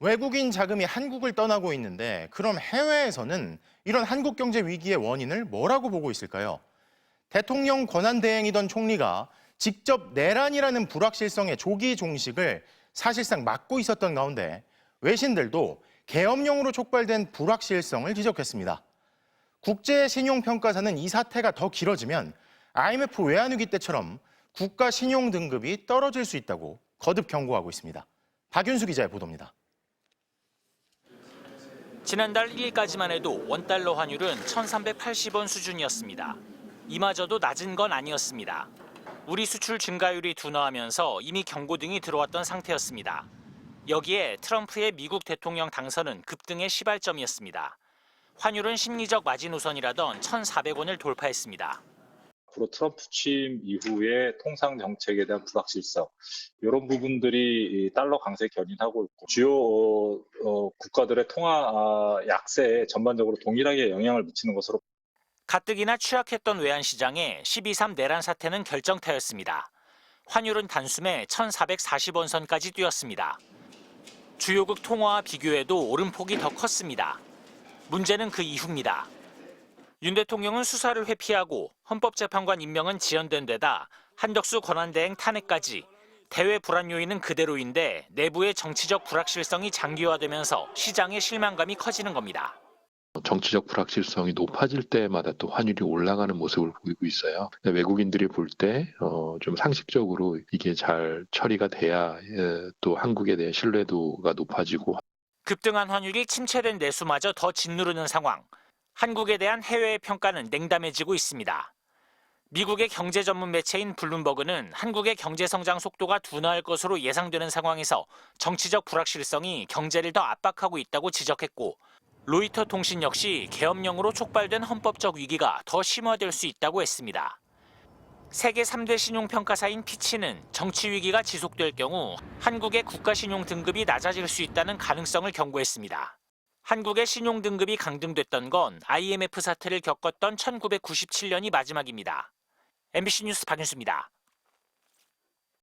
외국인 자금이 한국을 떠나고 있는데 그럼 해외에서는 이런 한국 경제 위기의 원인을 뭐라고 보고 있을까요? 대통령 권한대행이던 총리가 직접 내란이라는 불확실성의 조기 종식을 사실상 막고 있었던 가운데 외신들도 계엄령으로 촉발된 불확실성을 지적했습니다. 국제신용평가사는 이 사태가 더 길어지면 IMF 외환위기 때처럼 국가 신용 등급이 떨어질 수 있다고 거듭 경고하고 있습니다. 박윤수 기자의 보도입니다. 지난달 1일까지만 해도 원달러 환율은 1,380원 수준이었습니다. 이마저도 낮은 건 아니었습니다. 우리 수출 증가율이 둔화하면서 이미 경고등이 들어왔던 상태였습니다. 여기에 트럼프의 미국 대통령 당선은 급등의 시발점이었습니다. 환율은 심리적 마지노선이라던 1,400원을 돌파했습니다. 앞으로 트럼프 취임 이후에 통상 정책에 대한 불확실성, 이런 부분들이 달러 강세에 견인하고 있고 주요 국가들의 통화 약세에 전반적으로 동일하게 영향을 미치는 것으로. 가뜩이나 취약했던 외환시장에 12.3 내란 사태는 결정타였습니다. 환율은 단숨에 1,440원 선까지 뛰었습니다. 주요국 통화와 비교해도 오름폭이 더 컸습니다. 문제는 그 이후입니다. 윤 대통령은 수사를 회피하고 헌법재판관 임명은 지연된 데다 한덕수 권한대행 탄핵까지 대외 불안 요인은 그대로인데 내부의 정치적 불확실성이 장기화되면서 시장의 실망감이 커지는 겁니다. 정치적 불확실성이 높아질 때마다 또 환율이 올라가는 모습을 보이고 있어요. 외국인들이 볼 때 좀 상식적으로 이게 잘 처리가 돼야 또 한국에 대한 신뢰도가 높아지고. 급등한 환율이 침체된 내수마저 더 짓누르는 상황. 한국에 대한 해외의 평가는 냉담해지고 있습니다. 미국의 경제 전문 매체인 블룸버그는 한국의 경제 성장 속도가 둔화할 것으로 예상되는 상황에서 정치적 불확실성이 경제를 더 압박하고 있다고 지적했고, 로이터 통신 역시 계엄령으로 촉발된 헌법적 위기가 더 심화될 수 있다고 했습니다. 세계 3대 신용평가사인 피치는 정치 위기가 지속될 경우 한국의 국가신용 등급이 낮아질 수 있다는 가능성을 경고했습니다. 한국의 신용 등급이 강등됐던 건 IMF 사태를 겪었던 1997년이 마지막입니다. MBC 뉴스 박윤수입니다.